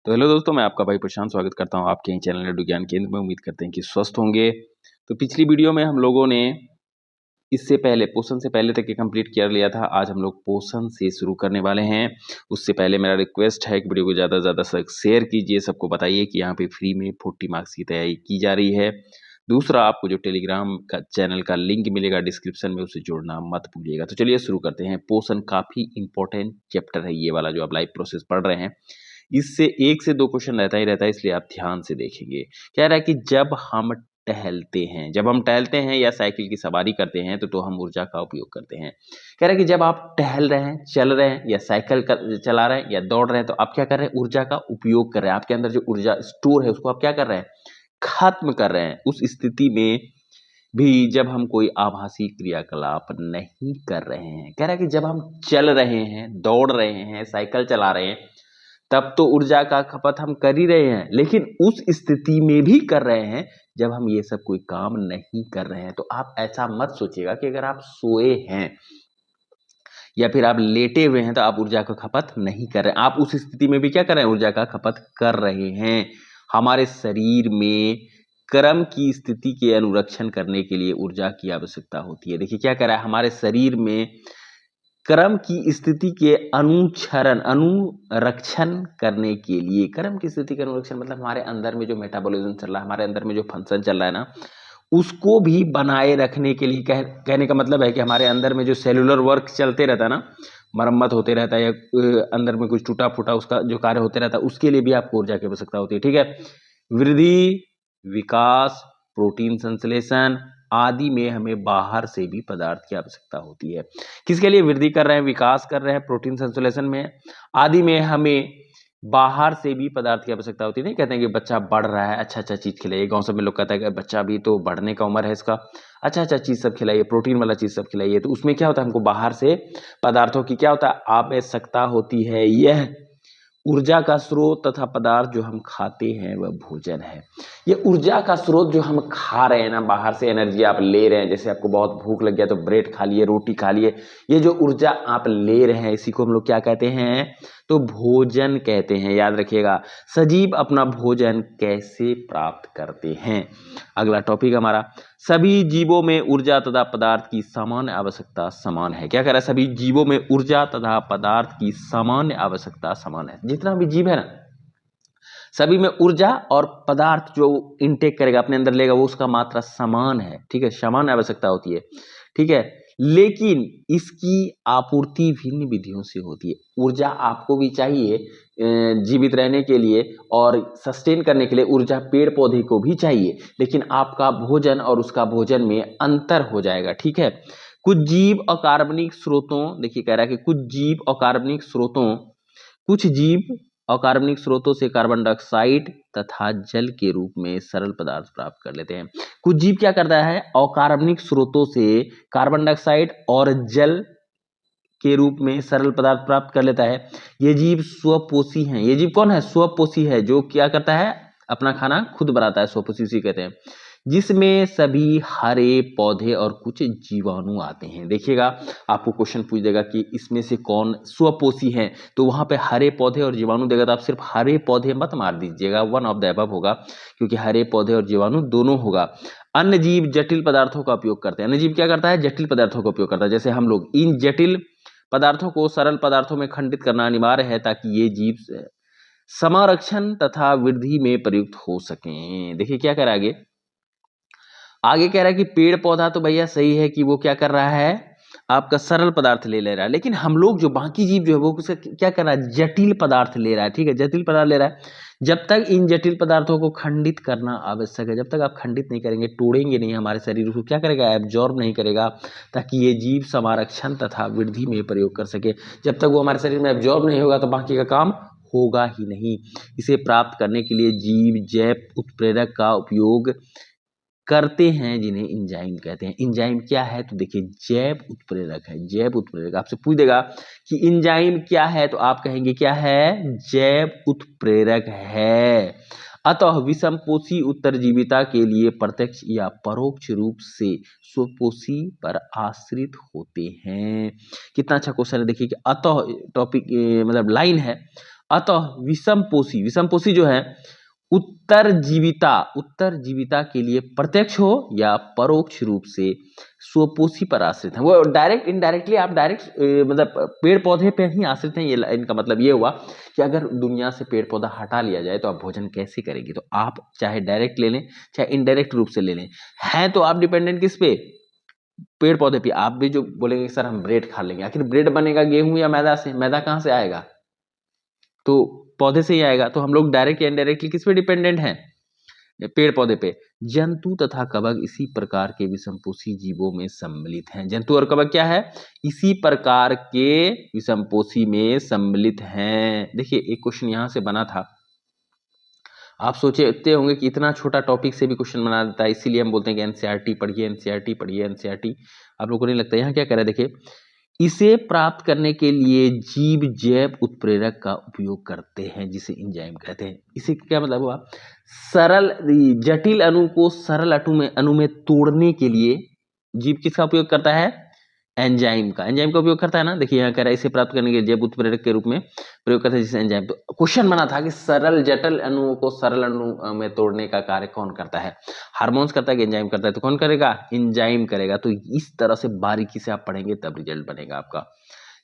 तो हेलो दोस्तों, मैं आपका भाई प्रशांत स्वागत करता हूं आपके ही चैनल लड्डू ज्ञान केंद्र में। उम्मीद करते हैं कि स्वस्थ होंगे। तो पिछली वीडियो में हम लोगों ने इससे पहले पोषण से पहले तक ये कंप्लीट कर लिया था। आज हम लोग पोषण से शुरू करने वाले हैं। उससे पहले मेरा रिक्वेस्ट है कि वीडियो को ज़्यादा से ज़्यादा शेयर कीजिए, सबको बताइए कि यहाँ पे फ्री में 40 मार्क्स की तैयारी की जा रही है। दूसरा, आपको जो टेलीग्राम का चैनल का लिंक मिलेगा डिस्क्रिप्शन में, उसे जोड़ना मत भूलिएगा। तो चलिए शुरू करते हैं। पोषण काफ़ी इंपॉर्टेंट चैप्टर है ये वाला जो आप लाइव प्रोसेस पढ़ रहे हैं। इससे 1 से 2 क्वेश्चन रहता ही रहता है, इसलिए आप ध्यान से देखेंगे। कह रहा है कि जब हम टहलते हैं या साइकिल की सवारी करते हैं तो हम ऊर्जा का उपयोग करते हैं। कह रहा है कि जब आप टहल रहे हैं, चल रहे हैं या साइकिल चला रहे हैं या दौड़ रहे हैं तो आप क्या कर रहे हैं? ऊर्जा का उपयोग कर रहे हैं। आपके अंदर जो ऊर्जा स्टोर है उसको आप क्या कर रहे हैं? खत्म कर रहे हैं। उस स्थिति में भी जब हम कोई आभासी क्रियाकलाप नहीं कर रहे हैं, कह रहा है कि जब हम चल रहे हैं, दौड़ रहे हैं, साइकिल चला रहे हैं, तब तो ऊर्जा का खपत हम कर ही रहे हैं, लेकिन उस स्थिति में भी कर रहे हैं जब हम ये सब कोई काम नहीं कर रहे हैं। तो आप ऐसा मत सोचिएगा कि अगर आप सोए हैं या फिर आप लेटे हुए हैं तो आप ऊर्जा का खपत नहीं कर रहे हैं। आप उस स्थिति में भी क्या कर रहे हैं? ऊर्जा का खपत कर रहे हैं। हमारे शरीर में क्रम की स्थिति के अनुरक्षण करने के लिए ऊर्जा की आवश्यकता होती है। देखिए क्या कर रहा है, हमारे शरीर में क्रम की स्थिति के अनुरक्षण करने के लिए, क्रम की स्थिति का अनुरक्षण मतलब हमारे अंदर में जो मेटाबॉलिज्म चल रहा है, हमारे अंदर में जो फंक्शन चल रहा है ना, उसको भी बनाए रखने के लिए कहने का मतलब है कि हमारे अंदर में जो सेलुलर वर्क चलते रहता है ना, मरम्मत होते रहता है या अंदर में कुछ टूटा फूटा उसका जो कार्य होते रहता है, उसके लिए भी आपको ऊर्जा की आवश्यकता होती है। ठीक है, वृद्धि, विकास, प्रोटीन संश्लेषण आदि में हमें बाहर से भी पदार्थ की आवश्यकता होती है। किसके लिए? वृद्धि कर रहे हैं, विकास कर रहे हैं, प्रोटीन संश्लेषण में आदि में हमें बाहर से भी पदार्थ की आवश्यकता होती है। नहीं कहते हैं कि बच्चा बढ़ रहा है, अच्छा अच्छा चीज खिलाइए। गांव सब में लोग कहता है कि बच्चा भी तो बढ़ने का उम्र है इसका, अच्छा अच्छा चीज सब खिलाइए, प्रोटीन वाला चीज सब खिलाइए। तो उसमें क्या होता है? हमको बाहर से पदार्थों की क्या होता है? आवश्यकता होती है। यह ऊर्जा का स्रोत तथा पदार्थ जो हम खाते हैं वह भोजन है। ये ऊर्जा का स्रोत जो हम खा रहे हैं ना, बाहर से एनर्जी आप ले रहे हैं, जैसे आपको बहुत भूख लग गया तो ब्रेड खा लिए, रोटी खा लिए, ये जो ऊर्जा आप ले रहे हैं इसी को हम लोग क्या कहते हैं? तो भोजन कहते हैं। याद रखिएगा, सजीव अपना भोजन कैसे प्राप्त करते हैं। अगला टॉपिक हमारा, सभी जीवों में ऊर्जा तथा पदार्थ की सामान्य आवश्यकता समान है। क्या कह रहा है? सभी जीवों में ऊर्जा तथा पदार्थ की सामान्य आवश्यकता समान है। जितना भी जीव है ना, सभी में ऊर्जा और पदार्थ जो इनटेक करेगा, अपने अंदर लेगा, वो उसका मात्रा समान है। ठीक है, समान आवश्यकता होती है। ठीक है, लेकिन इसकी आपूर्ति भिन्न विधियों से होती है। ऊर्जा आपको भी चाहिए जीवित रहने के लिए और सस्टेन करने के लिए ऊर्जा पेड़ पौधे को भी चाहिए, लेकिन आपका भोजन और उसका भोजन में अंतर हो जाएगा। ठीक है, कुछ जीव अकार्बनिक स्रोतों, देखिए कह रहा है कि कुछ जीव अकार्बनिक स्रोतों से कार्बन डाइऑक्साइड तथा जल के रूप में सरल पदार्थ प्राप्त कर लेते हैं। कुछ जीव क्या करता है? अकार्बनिक स्रोतों से कार्बन डाइऑक्साइड और जल के रूप में सरल पदार्थ प्राप्त कर लेता है। ये जीव स्वपोषी हैं। ये जीव कौन है? स्वपोषी है, जो क्या करता है? अपना खाना खुद बनाता है, स्वपोषी उसी कहते हैं। जिसमें सभी हरे पौधे और कुछ जीवाणु आते हैं। देखिएगा, आपको क्वेश्चन पूछ देगा कि इसमें से कौन स्वपोषी है, तो वहां पे हरे पौधे और जीवाणु देगा तो आप सिर्फ हरे पौधे मत मार दीजिएगा, वन ऑफ द अबव होगा, क्योंकि हरे पौधे और जीवाणु दोनों होगा। अन्य जीव जटिल पदार्थों का उपयोग करते हैं। अन्य जीव क्या करता है? जटिल पदार्थों का उपयोग करता है। जैसे हम लोग इन जटिल पदार्थों को सरल पदार्थों में खंडित करना अनिवार्य है ताकि ये जीव संरक्षण तथा वृद्धि में प्रयुक्त हो सकें। देखिए क्या कह रहा है आगे कह रहा है कि पेड़ पौधा तो भैया सही है कि वो क्या कर रहा है? आपका सरल पदार्थ ले रहा है, लेकिन हम लोग जो बाकी जीव जो है वो उसका क्या कर रहा है? जटिल पदार्थ ले रहा है। ठीक है, जटिल पदार्थ ले रहा है। जब तक इन जटिल पदार्थों को खंडित करना आवश्यक है, जब तक आप खंडित नहीं करेंगे, तोड़ेंगे नहीं, हमारे शरीर को क्या करेगा? एब्जॉर्ब नहीं करेगा, ताकि ये जीव संरक्षण तथा वृद्धि में प्रयोग कर सके। जब तक वो हमारे शरीर में एब्जॉर्ब नहीं होगा तो बाकी का काम होगा ही नहीं। इसे प्राप्त करने के लिए जीव जैव उत्प्रेरक का उपयोग करते हैं, जिन्हें इंजाइम कहते हैं। इंजाइम क्या है? तो देखिए, जैव उत्प्रेरक है। जैव उत्प्रेरक आपसे पूछ देगा कि इंजाइम क्या है, तो आप कहेंगे क्या है? जैव उत्प्रेरक है। अतः विषमपोषी उत्तरजीविता के लिए प्रत्यक्ष या परोक्ष रूप से स्वपोषी पर आश्रित होते हैं। कितना अच्छा क्वेश्चन है। देखिए कि अतः टॉपिक मतलब लाइन है, अतः विषमपोषी जो है उत्तरजीविता के लिए प्रत्यक्ष हो या परोक्ष रूप से स्वपोषी पर आश्रित है। वो डायरेक्ट इनडायरेक्टली आप डायरेक्ट मतलब पेड़ पौधे पे ही आश्रित हैं। ये इनका मतलब ये हुआ कि अगर दुनिया से पेड़ पौधा हटा लिया जाए तो आप भोजन कैसे करेंगे। तो आप चाहे डायरेक्ट ले लें चाहे इनडायरेक्ट रूप से ले लें, हैं तो आप डिपेंडेंट किस पे, पेड़ पौधे पे। आप भी जो बोलेंगे सर हम ब्रेड खा लेंगे, आखिर ब्रेड बनेगा गेहूं या मैदा से, मैदा कहाँ से आएगा, तो पौधे से ही आएगा। तो हम लोग डायरेक्ट या इनडायरेक्टली किस पे डिपेंडेंट हैं, पेड़ पौधे पे। जंतु तथा कवक इसी प्रकार के विषमपोषी जीवों में सम्मिलित हैं। जंतु और कवक क्या है, इसी प्रकार के विषमपोषी में सम्मिलित हैं। देखिए एक क्वेश्चन यहां से बना था, आप सोचते होंगे कि इतना छोटा टॉपिक से भी क्वेश्चन बना देता है, इसीलिए हम बोलते हैं कि एनसीईआरटी पढ़िए, एनसीईआरटी पढ़िए, एनसीईआरटी। आप लोगों को नहीं लगता यहाँ क्या कह रहा है, देखिए इसे प्राप्त करने के लिए जीव जैव उत्प्रेरक का उपयोग करते हैं जिसे एंजाइम कहते हैं। इसे क्या मतलब हुआ, सरल जटिल अणु को सरल अणु में तोड़ने के लिए जीव किसका उपयोग करता है, एंजाइम का उपयोग करता है ना। देखिए यहाँ कह रहा है इसे प्राप्त करने के लिए जैव उत्प्रेरक के रूप में प्रयोग करते हैं जिसे एंजाइम। तो क्वेश्चन बना था कि सरल जटिल अणुओं को सरल अणु में तोड़ने का कार्य कौन करता है, हार्मोन्स करता है कि एंजाइम करता है, तो कौन करेगा, एंजाइम करेगा। तो इस तरह से बारीकी से आप पढ़ेंगे तब रिजल्ट बनेगा आपका।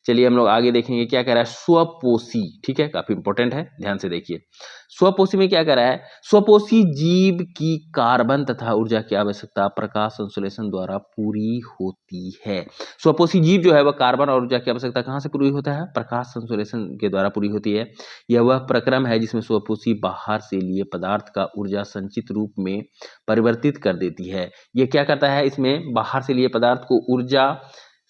चलिए हम लोग आगे देखेंगे क्या कह रहा है, स्वपोषी, ठीक है, काफी इंपॉर्टेंट है, ध्यान से देखिए। स्वपोषी में क्या कह रहा है, स्वपोषी जीव की कार्बन तथा ऊर्जा की आवश्यकता प्रकाश संश्लेषण द्वारा पूरी होती है। स्वपोषी जीव जो है वह कार्बन और ऊर्जा की आवश्यकता कहाँ से पूरी होता है, प्रकाश संश्लेषण के द्वारा पूरी होती है। यह वह प्रक्रम है जिसमें स्वपोषी बाहर से लिए पदार्थ का ऊर्जा संचित रूप में परिवर्तित कर देती है। यह क्या करता है, इसमें बाहर से लिए पदार्थ को ऊर्जा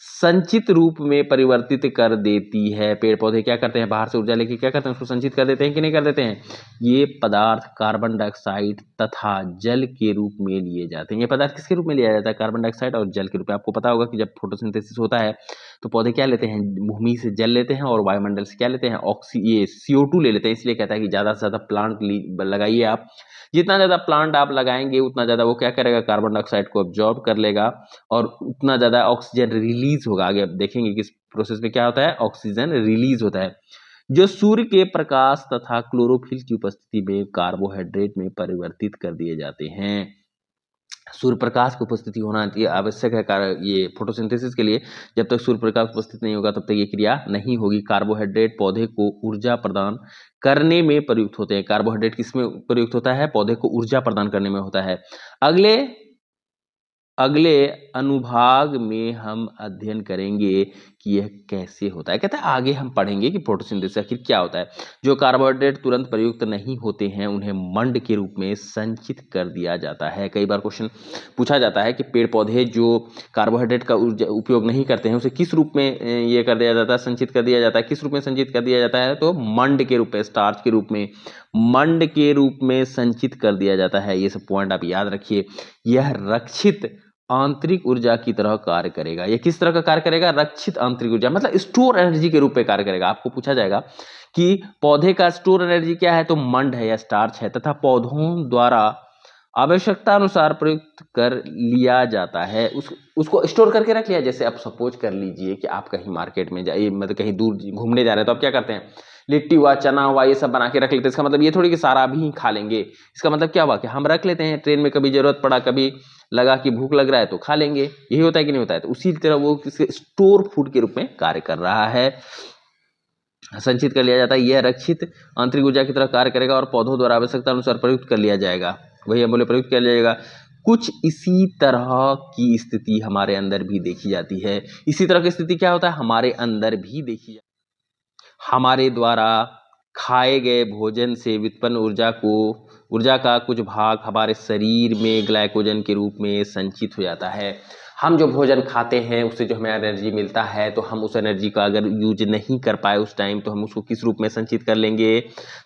संचित रूप में परिवर्तित कर देती है। पेड़ पौधे क्या करते हैं, बाहर से ऊर्जा लेके क्या करते हैं, उसको संचित कर देते हैं कि नहीं कर देते हैं। ये पदार्थ कार्बन डाइऑक्साइड तथा जल के रूप में लिए जाते हैं। ये पदार्थ किसके रूप में लिया जाता है, कार्बन डाइऑक्साइड और जल के रूप में। आपको पता होगा कि जब फोटोसिंथेसिस होता है तो पौधे क्या लेते हैं, भूमि से जल लेते हैं और वायुमंडल से क्या लेते हैं, ये CO2 ले लेते हैं। इसलिए कहता है कि ज्यादा से ज्यादा प्लांट लगाइए आप, जितना ज्यादा प्लांट आप लगाएंगे उतना ज्यादा वो क्या करेगा, कार्बन डाइऑक्साइड को अब्जॉर्ब कर लेगा और उतना ज्यादा ऑक्सीजन रिलीज होगा। आगे आप देखेंगे कि इस प्रोसेस में क्या होता है, ऑक्सीजन रिलीज होता है, जो सूर्य के प्रकाश तथा क्लोरोफिल की उपस्थिति में कार्बोहाइड्रेट में परिवर्तित कर दिए जाते हैं। सूर्य प्रकाश की उपस्थिति होना आवश्यक है ये फोटोसिंथेसिस के लिए। जब तक सूर्य प्रकाश उपस्थित नहीं होगा तब तक ये क्रिया नहीं होगी। कार्बोहाइड्रेट पौधे को ऊर्जा प्रदान करने में प्रयुक्त होते हैं। कार्बोहाइड्रेट किसमें प्रयुक्त होता है, पौधे को ऊर्जा प्रदान करने में होता है। अगले अनुभाग में हम अध्ययन करेंगे कि यह कैसे होता है। कहता है आगे हम पढ़ेंगे कि फोटोसिंथेसिस आखिर क्या होता है। जो कार्बोहाइड्रेट तुरंत प्रयुक्त नहीं होते हैं उन्हें मंड के रूप में संचित कर दिया जाता है। कई बार क्वेश्चन पूछा जाता है कि पेड़ पौधे जो कार्बोहाइड्रेट का उपयोग नहीं करते हैं उसे किस रूप में ये कर दिया जाता है, संचित कर दिया जाता है। किस रूप में संचित कर दिया जाता है, तो मंड के रूप में, स्टार्च के रूप में, मंड के रूप में संचित कर दिया जाता है। ये सब पॉइंट आप याद रखिए। यह रक्षित आंतरिक ऊर्जा की तरह कार्य करेगा। यह किस तरह का कार्य करेगा, रक्षित आंतरिक ऊर्जा, मतलब स्टोर एनर्जी के रूप में कार्य करेगा। आपको पूछा जाएगा कि पौधे का स्टोर एनर्जी क्या है, तो मंड है या स्टार्च है, तथा पौधों द्वारा आवश्यकता अनुसार प्रयुक्त कर लिया जाता है। उसको स्टोर करके रख लिया। जैसे आप सपोज कर लीजिए कि आप कहीं मार्केट में जाइए, मतलब कहीं दूर घूमने जा रहे हैं, तो आप क्या करते हैं, लिट्टी हुआ, चना हुआ, ये सब बना के रख लेते हैं। इसका मतलब ये थोड़ी कि सारा भी खा लेंगे। इसका मतलब क्या हुआ कि हम रख लेते हैं, ट्रेन में कभी जरूरत पड़ा, कभी लगा कि भूख लग रहा है तो खा लेंगे। यही होता है कि नहीं होता है। तो उसी तरह वो किसी स्टोर फूड के रूप में कार्य कर रहा है, संचित कर लिया जाता है। यह रक्षित आंतरिक ऊर्जा की तरह कार्य करेगा और पौधों द्वारा आवश्यकता अनुसार प्रयुक्त कर लिया जाएगा। वही हम बोले प्रयुक्त कर लिया जाएगा। कुछ इसी तरह की स्थिति हमारे अंदर भी देखी जाती है। इसी तरह की स्थिति क्या होता है, हमारे अंदर भी देखी जाती है। हमारे द्वारा खाए गए भोजन से व्युत्पन्न ऊर्जा का कुछ भाग हमारे शरीर में ग्लाइकोजन के रूप में संचित हो जाता है। हम जो भोजन खाते हैं उससे जो हमें एनर्जी मिलता है, तो हम उस एनर्जी का अगर यूज नहीं कर पाए उस टाइम, तो हम उसको किस रूप में संचित कर लेंगे,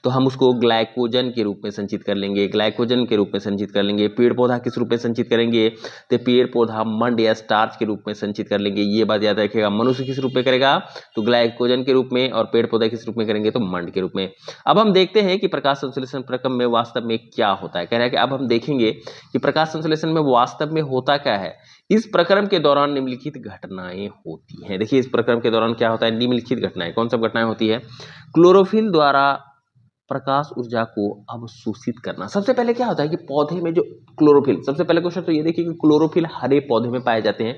तो हम उसको ग्लाइकोजन के रूप में संचित कर लेंगे। ग्लाइकोजन के रूप में संचित कर लेंगे। पेड़ पौधा किस रूप में संचित करेंगे, तो पेड़ पौधा मंड या स्टार्च के रूप में संचित कर लेंगे। ये बात याद रखिएगा। मनुष्य किस रूप में करेगा, तो ग्लाइकोजन के रूप में, और पेड़ पौधा किस रूप में करेंगे, तो मंड के रूप में। अब हम देखते हैं कि प्रकाश संश्लेषण प्रक्रम में वास्तव में क्या होता है। कह रहा है कि अब हम देखेंगे कि प्रकाश संश्लेषण में वास्तव में होता क्या है। इस प्रक्रम के दौरान निम्नलिखित घटनाएं होती हैं। देखिए इस प्रक्रम के दौरान क्या होता है, निम्नलिखित घटनाएं, कौन सब घटनाएं होती है? क्लोरोफिल द्वारा प्रकाश ऊर्जा को अवशोषित करना। सबसे पहले क्या होता है कि पौधे में जो क्लोरोफिल, सबसे पहले क्वेश्चन तो ये देखिए कि क्लोरोफिल हरे पौधे में पाए जाते हैं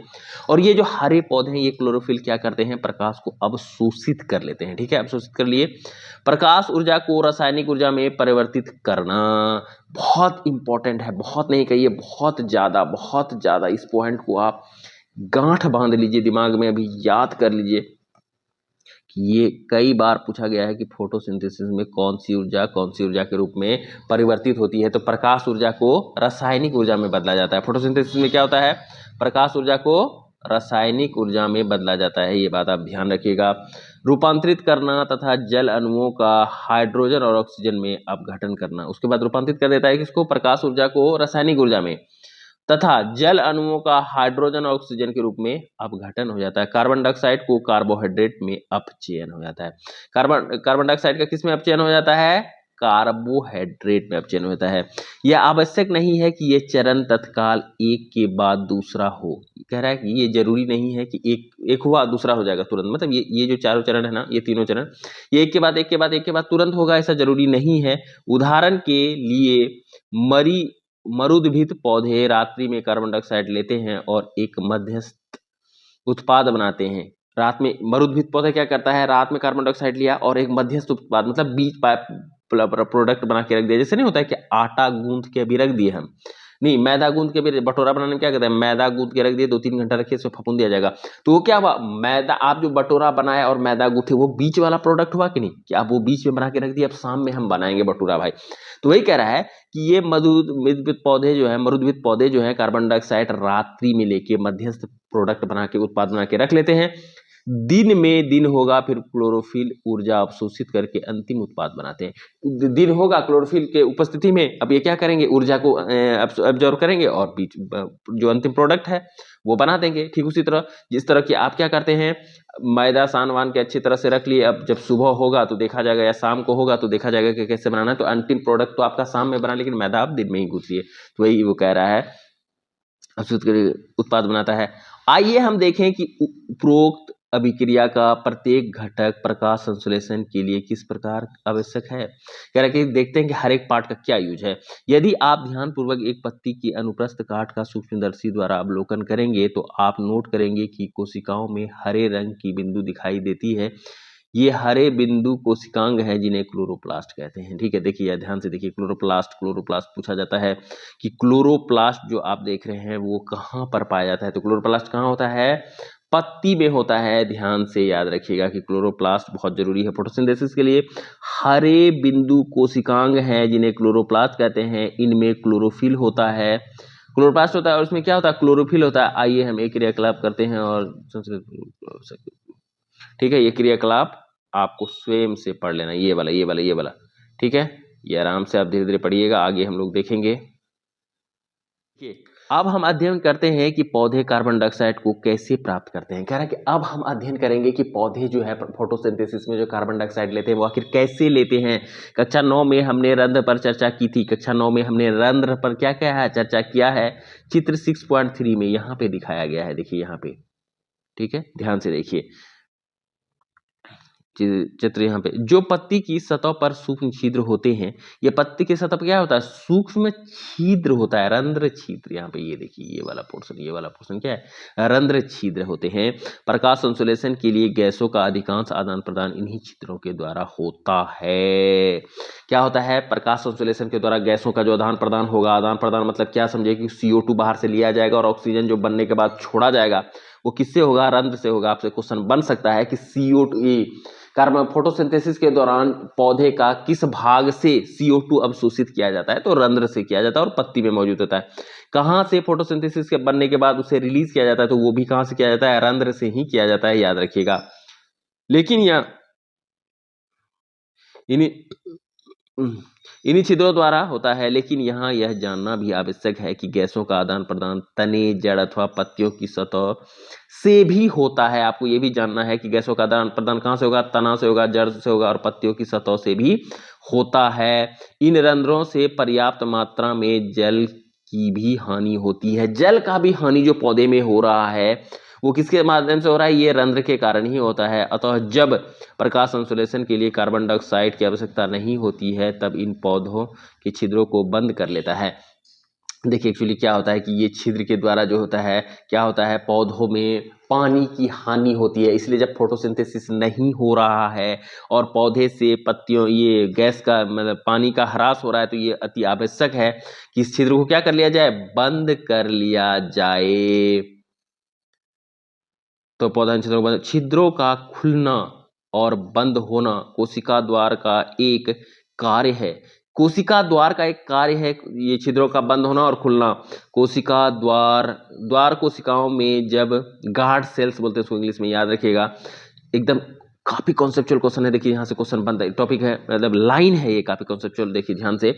और ये जो हरे पौधे हैं ये क्लोरोफिल क्या करते हैं, प्रकाश को अवशोषित कर लेते हैं। ठीक है, अवशोषित कर लिए। प्रकाश ऊर्जा को रासायनिक ऊर्जा में परिवर्तित करना बहुत इंपॉर्टेंट है, बहुत नहीं कहिए बहुत ज्यादा। इस पॉइंट को आप गांठ बांध लीजिए दिमाग में, अभी याद कर लीजिए कि ये कई बार पूछा गया है कि फोटोसिंथेसिस में कौन सी ऊर्जा के रूप में परिवर्तित होती है। तो प्रकाश ऊर्जा को रासायनिक ऊर्जा में बदला जाता है। फोटोसिंथेसिस में क्या होता है, प्रकाश ऊर्जा को रासायनिक ऊर्जा में बदला जाता है, ये बात आप ध्यान रखिएगा। रूपांतरित करना तथा जल अणुओं का हाइड्रोजन और ऑक्सीजन में अपघटन करना, उसके बाद रूपांतरित कर देता है किसको, प्रकाश ऊर्जा को रासायनिक ऊर्जा में, तथा जल अणुओं का हाइड्रोजन और ऑक्सीजन के रूप में अपघटन हो जाता है। कार्बन डाइऑक्साइड को कार्बोहाइड्रेट में अपचयन हो जाता है। कार्बन डाइऑक्साइड का किस में अपचयन हो जाता है, कार्बोहाइड्रेट में अपचयन हो जाता है। यह आवश्यक नहीं है कि यह चरण तत्काल एक के बाद दूसरा हो। कह रहा है कि ये जरूरी नहीं है कि एक हुआ दूसरा हो जाएगा तुरंत, मतलब ये जो चारों चरण है ना, ये तीनों चरण ये एक के बाद तुरंत होगा, ऐसा जरूरी नहीं है। उदाहरण के लिए मरुद्भिद पौधे रात्रि में कार्बन डाइऑक्साइड लेते हैं और एक मध्यस्थ उत्पाद बनाते हैं। रात में मरुद्भिद पौधे क्या करता है, रात में कार्बन डाइऑक्साइड लिया और एक मध्यस्थ उत्पाद मतलब बीज प्रोडक्ट बना के रख दिया। जैसे नहीं होता है कि आटा गूंथ के अभी रख दिए हम, नहीं मैदा गूंथ के भी बटोरा बनाने में क्या कहते हैं, मैदा गूंथ के रख दिए, 2-3 घंटा रखिए, इसमें फफूंद दिया जाएगा। तो वो क्या हुआ, मैदा आप जो बटोरा बनाया और मैदा गूंथे, वो बीच वाला प्रोडक्ट हुआ कि नहीं, कि आप वो बीच में बना के रख दिया, अब शाम में हम बनाएंगे बटोरा भाई। तो वही कह रहा है कि ये मरुद्भिद पौधे जो है कार्बन डाइऑक्साइड रात्रि में लेके मध्यस्थ प्रोडक्ट बना के उत्पाद बना के रख लेते हैं। दिन में दिन होगा फिर क्लोरोफिल ऊर्जा अवशोषित करके अंतिम उत्पाद बनाते हैं। दिन होगा क्लोरोफिल के उपस्थिति में, अब ये क्या करेंगे, ऊर्जा को अब्जॉर्व करेंगे और बीच जो अंतिम प्रोडक्ट है वो बना देंगे। ठीक उसी तरह जिस तरह कि आप क्या करते हैं, मैदा सान वान के अच्छी तरह से रख लिए, अब जब सुबह होगा तो देखा जाएगा या शाम को होगा तो देखा जाएगा कि कैसे बनाना है। तो अंतिम प्रोडक्ट तो आपका शाम में बना, लेकिन मैदा आप दिन में ही गूंथिए। तो वही वो कह रहा है, उत्पाद बनाता है। आइए हम देखें कि उपरोक्त अभिक्रिया का प्रत्येक घटक प्रकाश संश्लेषण के लिए किस प्रकार आवश्यक है। कह रहा है कि देखते हैं कि हर एक पार्ट का क्या यूज है। यदि आप ध्यान पूर्वक एक पत्ती की अनुप्रस्थ काट का सूक्ष्मदर्शी द्वारा अवलोकन करेंगे तो आप नोट करेंगे कि कोशिकाओं में हरे रंग की बिंदु दिखाई देती है। ये हरे बिंदु कोशिकांग है जिन्हें क्लोरोप्लास्ट कहते हैं। ठीक है, देखिए ध्यान से देखिए, क्लोरोप्लास्ट पूछा जाता है कि क्लोरोप्लास्ट जो आप देख रहे हैं वो कहाँ पर पाया जाता है। तो क्लोरोप्लास्ट कहाँ होता है, पत्ती में होता है। ध्यान से याद रखिएगा कि क्लोरोप्लास्ट बहुत जरूरी है फोटोसिंथेसिस के लिए। हरे बिंदु कोशिकांग है जिन्हें क्लोरोप्लास्ट कहते हैं, इनमें क्लोरोफिल होता है, क्लोरोप्लास्ट होता है और उसमें क्या होता है, क्लोरोफिल होता है। आइए हम एक क्रियाकलाप करते हैं और ठीक है, ये क्रियाकलाप आपको स्वयं से पढ़ लेना, ये वाला। ठीक है, ये आराम से आप धीरे धीरे पढ़िएगा, आगे हम लोग देखेंगे। अब हम अध्ययन करते हैं कि पौधे कार्बन डाइऑक्साइड को कैसे प्राप्त करते हैं। कह रहा है कि अब हम अध्ययन करेंगे कि पौधे जो है फोटोसिंथेसिस में जो कार्बन डाइऑक्साइड लेते हैं वो आखिर कैसे लेते हैं। कक्षा 9 में हमने रंध्र पर चर्चा की थी। कक्षा 9 में हमने रंध्र पर क्या क्या है, चर्चा किया है। चित्र 6.3 में यहाँ पे दिखाया गया है, देखिए यहाँ पे। ठीक है, ध्यान से देखिए चित्र यहाँ पे, जो पत्ती की सतह पर सूक्ष्म छिद्र होते हैं। ये पत्ती की सतह पर क्या होता है, सूक्ष्म छिद्र होता है, रंध्र छिद्र। यहाँ पे ये देखिए, ये वाला पोर्शन क्या है, रंध्र छिद्र होते हैं। प्रकाश संश्लेषण के लिए गैसों का अधिकांश आदान प्रदान इन्हीं छिद्रों के द्वारा होता है। क्या होता है, प्रकाश संश्लेषण के द्वारा गैसों का जो आदान प्रदान होगा, आदान प्रदान मतलब क्या समझे कि CO2 बाहर से लिया जाएगा और ऑक्सीजन जो बनने के बाद छोड़ा जाएगा वो किससे होगा, रंध्र से होगा। आपसे क्वेश्चन बन सकता है कि CO2 कार्बन फोटोसिंथेसिस के दौरान पौधे का किस भाग से CO2 अवशोषित किया जाता है, तो रंध्र से किया जाता है और पत्ती में मौजूद होता है। कहां से फोटोसिंथेसिस के बनने के बाद उसे रिलीज किया जाता है, तो वो भी कहां से किया जाता है, रंध्र से ही किया जाता है, याद रखिएगा। लेकिन यहाँ इन्हीं छिद्रों द्वारा होता है। लेकिन यहाँ यह जानना भी आवश्यक है कि गैसों का आदान प्रदान तने, जड़ अथवा पत्तियों की सतह से भी होता है। आपको यह भी जानना है कि गैसों का आदान प्रदान कहाँ से होगा, तना से होगा, जड़ से होगा और पत्तियों की सतह से भी होता है। इन रंध्रों से पर्याप्त मात्रा में जल की भी हानि होती है। जल का भी हानि जो पौधे में हो रहा है वो किसके माध्यम से हो रहा है? ये रंध्र के कारण ही होता है। अतः जब प्रकाश संश्लेषण के लिए कार्बन डाइऑक्साइड की आवश्यकता नहीं होती है तब इन पौधों के छिद्रों को बंद कर लेता है। देखिए एक्चुअली क्या होता है कि ये छिद्र के द्वारा जो होता है क्या होता है, पौधों में पानी की हानि होती है। इसलिए जब फोटोसिंथेसिस नहीं हो रहा है और पौधे से पत्तियों ये गैस का मतलब पानी का ह्रास हो रहा है तो ये अति आवश्यक है कि इस छिद्र को क्या कर लिया जाए? बंद कर लिया जाए। तो पौधा छिद्रों का खुलना और बंद होना कोशिका द्वार का एक कार्य है। कोशिका द्वार का एक कार्य है ये छिद्रों का बंद होना और खुलना। कोशिका द्वार कोशिकाओं में जब गार्ड सेल्स बोलते हैं उसको इंग्लिश में, याद रखिएगा। एकदम काफी कॉन्सेप्चुअल क्वेश्चन है। देखिए यहाँ से क्वेश्चन बनता है, टॉपिक है मतलब लाइन है ये, काफी कॉन्सेप्चुअल। देखिए ध्यान से,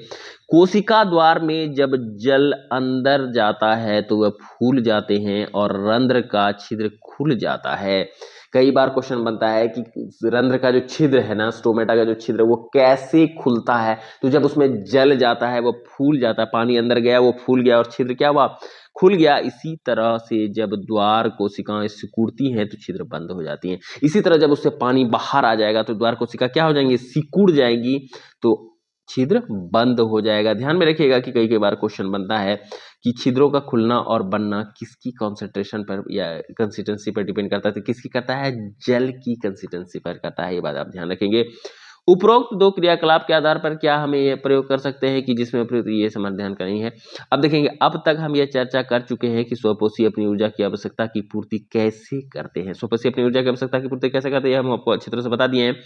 कोशिका द्वार में जब जल अंदर जाता है तो वह फूल जाते हैं और रंध्र का छिद्र खुल जाता है। कई बार क्वेश्चन बनता है कि रंध्र का जो छिद्र है ना, स्टोमेटा का जो छिद्र, वो कैसे खुलता है? तो जब उसमें जल जाता है वो फूल जाता है, पानी अंदर गया वो फूल गया और छिद्र क्या हुआ? खुल गया। इसी तरह से जब द्वार कोशिकाएं सिकुड़ती हैं तो छिद्र बंद हो जाती हैं। इसी तरह जब उससे पानी बाहर आ जाएगा तो द्वार कोशिका क्या हो जाएंगी? सिकुड़ जाएंगी, तो छिद्र बंद हो जाएगा। ध्यान में रखिएगा कि कई बार क्वेश्चन बनता है कि छिद्रों का खुलना और बनना किसकी कॉन्सेंट्रेशन पर या कंसिस्टेंसी पर डिपेंड करता है? तो किसकी करता है? जल की कंसिस्टेंसी पर करता है। ये बात आप ध्यान रखेंगे। उपरोक्त दो क्रियाकलाप के आधार पर क्या हमें यह प्रयोग कर सकते हैं कि जिसमें प्रयुक्त ये समाधान करनी है। अब देखेंगे, अब तक हम यह चर्चा कर चुके हैं कि स्वपोषी अपनी ऊर्जा की आवश्यकता की पूर्ति कैसे करते हैं। स्वपोषी अपनी ऊर्जा की आवश्यकता की पूर्ति कैसे करते हैं हम आपको अच्छी तरह से बता दिए हैं,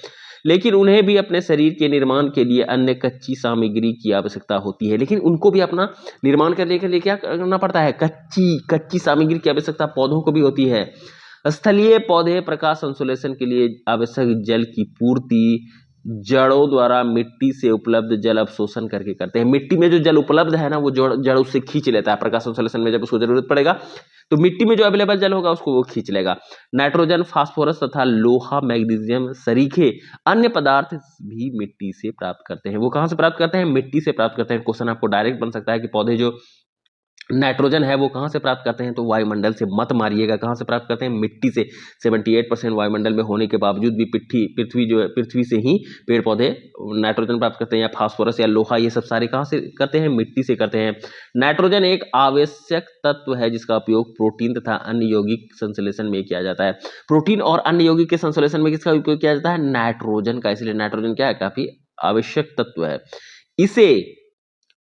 लेकिन उन्हें भी अपने शरीर के निर्माण के लिए अन्य कच्ची सामग्री की आवश्यकता होती है। लेकिन उनको भी अपना निर्माण करने के लिए क्या करना पड़ता है? कच्ची सामग्री की आवश्यकता पौधों को भी होती है। स्थलीय पौधे प्रकाश संश्लेषण के लिए आवश्यक जल की पूर्ति जड़ों द्वारा मिट्टी से उपलब्ध जल अवशोषण करके करते हैं। मिट्टी में जो जल उपलब्ध है ना वो जड़ उससे खींच लेता है। प्रकाश संश्लेषण में जब उसको जरूरत पड़ेगा तो मिट्टी में जो अवेलेबल जल होगा उसको वो खींच लेगा। नाइट्रोजन, फास्फोरस तथा लोहा, मैग्नीशियम सरीखे अन्य पदार्थ भी मिट्टी से प्राप्त करते हैं। वो कहां से प्राप्त करते हैं? मिट्टी से प्राप्त करते हैं। क्वेश्चन आपको डायरेक्ट बन सकता है कि पौधे जो नाइट्रोजन है वो कहां से प्राप्त करते हैं? तो वायुमंडल से मत मारिएगा, कहां से प्राप्त करते हैं? मिट्टी से। 78% वायुमंडल में होने के बावजूद भी पृथ्वी से ही पेड़ पौधे नाइट्रोजन प्राप्त करते हैं, या फास्फोरस या लोहा, ये सब सारे कहां से करते हैं? मिट्टी से करते हैं। नाइट्रोजन एक आवश्यक तत्व है जिसका उपयोग प्रोटीन तथा अन्य यौगिक संश्लेषण में किया जाता है। प्रोटीन और अन्य यौगिक के संश्लेषण में किसका उपयोग किया जाता है? नाइट्रोजन का। इसलिए नाइट्रोजन क्या है? काफी आवश्यक तत्व है। इसे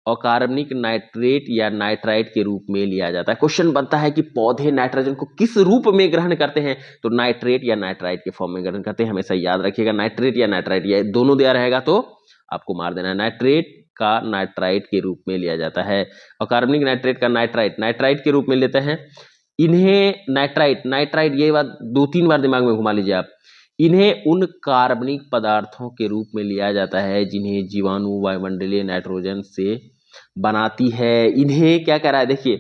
अकार्बनिक नाइट्रेट या नाइट्राइट के रूप में लिया जाता है। क्वेश्चन बनता है कि पौधे नाइट्रोजन को किस रूप में ग्रहण करते हैं? तो नाइट्रेट या नाइट्राइट के फॉर्म में ग्रहण करते हैं। हमेशा याद रखिएगा, नाइट्रेट या नाइट्राइट, ये दोनों दिया रहेगा तो आपको मार देना है। नाइट्रेट का नाइट्राइट के रूप में लिया जाता है। अकार्बनिक नाइट्रेट का नाइट्राइट के रूप में लेते हैं। इन्हें नाइट्राइट ये बात 2-3 बार दिमाग में घुमा लीजिए आप। इन्हें उन कार्बनिक पदार्थों के रूप में लिया जाता है जिन्हें जीवाणु वायुमंडलीय नाइट्रोजन से बनाती है। इन्हें क्या कह रहा है? देखिए,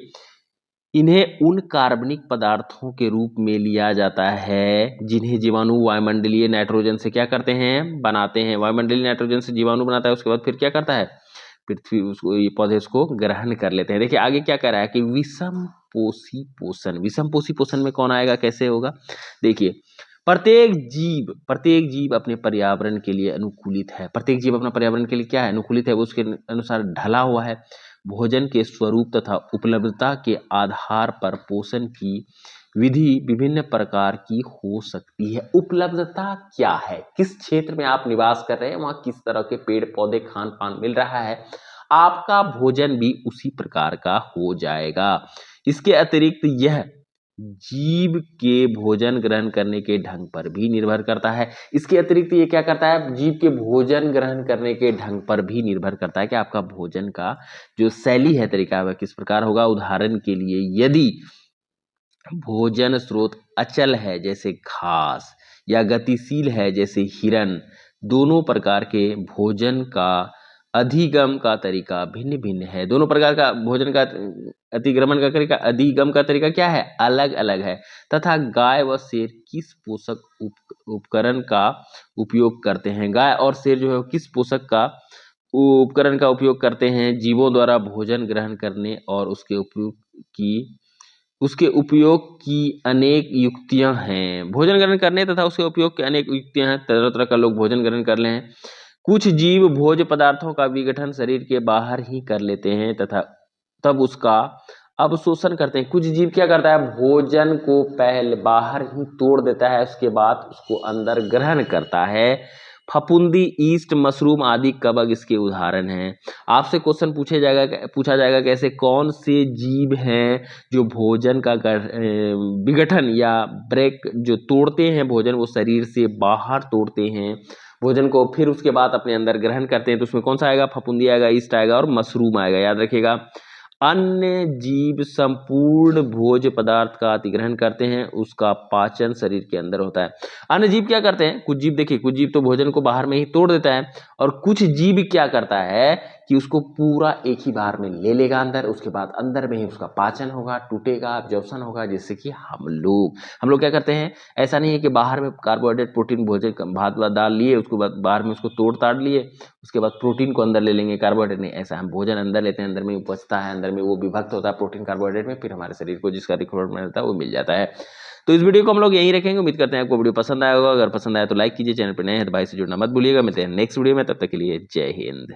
इन्हें उन कार्बनिक पदार्थों के रूप में लिया जाता है जिन्हें जीवाणु वायुमंडलीय नाइट्रोजन से क्या करते हैं? बनाते हैं। वायुमंडलीय नाइट्रोजन से जीवाणु बनाता है, उसके बाद फिर क्या करता है? पृथ्वी उसको, ये पौधे उसको ग्रहण कर लेते हैं। देखिए आगे क्या कह रहा है कि विषम पोषी पोषण में कौन आएगा, कैसे होगा? देखिए, प्रत्येक जीव अपने पर्यावरण के लिए अनुकूलित है। प्रत्येक जीव अपना पर्यावरण के लिए क्या है? अनुकूलित है, वो उसके अनुसार ढला हुआ है। भोजन के स्वरूप तथा उपलब्धता के आधार पर पोषण की विधि विभिन्न प्रकार की हो सकती है। उपलब्धता क्या है? किस क्षेत्र में आप निवास कर रहे हैं वहां किस तरह के पेड़ पौधे खान पान मिल रहा है, आपका भोजन भी उसी प्रकार का हो जाएगा। इसके अतिरिक्त यह जीव के भोजन ग्रहण करने के ढंग पर भी निर्भर करता है। इसके अतिरिक्त ये क्या करता है? जीव के भोजन ग्रहण करने के ढंग पर भी निर्भर करता है कि आपका भोजन का जो शैली है, तरीका वह किस प्रकार होगा। उदाहरण के लिए, यदि भोजन स्रोत अचल है जैसे घास या गतिशील है जैसे हिरण, दोनों प्रकार के भोजन का अधिगम का तरीका भिन्न भिन्न है। दोनों प्रकार का भोजन का अधिगम का तरीका क्या है? अलग अलग है। तथा गाय व शेर किस पोषक उपकरण का उपयोग करते हैं? गाय और शेर जो है किस पोषक का उपकरण का उपयोग करते हैं। जीवों द्वारा भोजन ग्रहण करने और उसके उपयोग की अनेक युक्तियां हैं। भोजन ग्रहण करने तथा उसके उपयोग की अनेक युक्तियां हैं। तरह तरह का लोग भोजन ग्रहण कर ले हैं। कुछ जीव भोज्य पदार्थों का विघटन शरीर के बाहर ही कर लेते हैं तथा तब उसका अवशोषण करते हैं। कुछ जीव क्या करता है, भोजन को पहले बाहर ही तोड़ देता है, उसके बाद उसको अंदर ग्रहण करता है। फफूंदी, ईस्ट, मशरूम आदि कवक इसके उदाहरण हैं। आपसे क्वेश्चन पूछा जाएगा कैसे, कौन से जीव हैं जो भोजन का विघटन या ब्रेक जो तोड़ते हैं, भोजन वो शरीर से बाहर तोड़ते हैं भोजन को, फिर उसके बाद अपने अंदर ग्रहण करते हैं। तो उसमें कौन सा आएगा, फफूंदी आएगा, ईस्ट आएगा और मशरूम आएगा, याद रखिएगा। अन्य जीव संपूर्ण भोज्य पदार्थ का अतिग्रहण करते हैं, उसका पाचन शरीर के अंदर होता है। अन्य जीव क्या करते हैं, कुछ जीव देखिए, कुछ जीव तो भोजन को बाहर में ही तोड़ देता है और कुछ जीव क्या करता है कि उसको पूरा एक ही बार में ले लेगा अंदर, उसके बाद अंदर में ही उसका पाचन होगा, टूटेगा, एब्जॉर्प्शन होगा। जैसे कि हम लोग क्या करते हैं, ऐसा नहीं है कि बाहर में कार्बोहाइड्रेट प्रोटीन भोजन भात डाल लिए, उसके बाद बाहर में उसको तोड़ ताड़ लिए, उसके बाद प्रोटीन को अंदर ले लेंगे, कार्बोहाइड्रेट नहीं, ऐसा हम भोजन अंदर लेते हैं, अंदर में उपजता है, अंदर में वो विभक्त होता है प्रोटीन कार्बोहाइड्रेट में, फिर हमारे शरीर को जिसका रिक्वायरमेंट मिलता है वो मिल जाता है। तो इस वीडियो को हम लोग यहीं रखेंगे। उम्मीद करते हैं आपको वीडियो पसंद आया होगा। अगर पसंद आया तो लाइक कीजिए, चैनल पर नए हैं तो भाई से जुड़ना मत भूलिएगा। मिलते हैं नेक्स्ट वीडियो में, तब तक के लिए जय हिंद।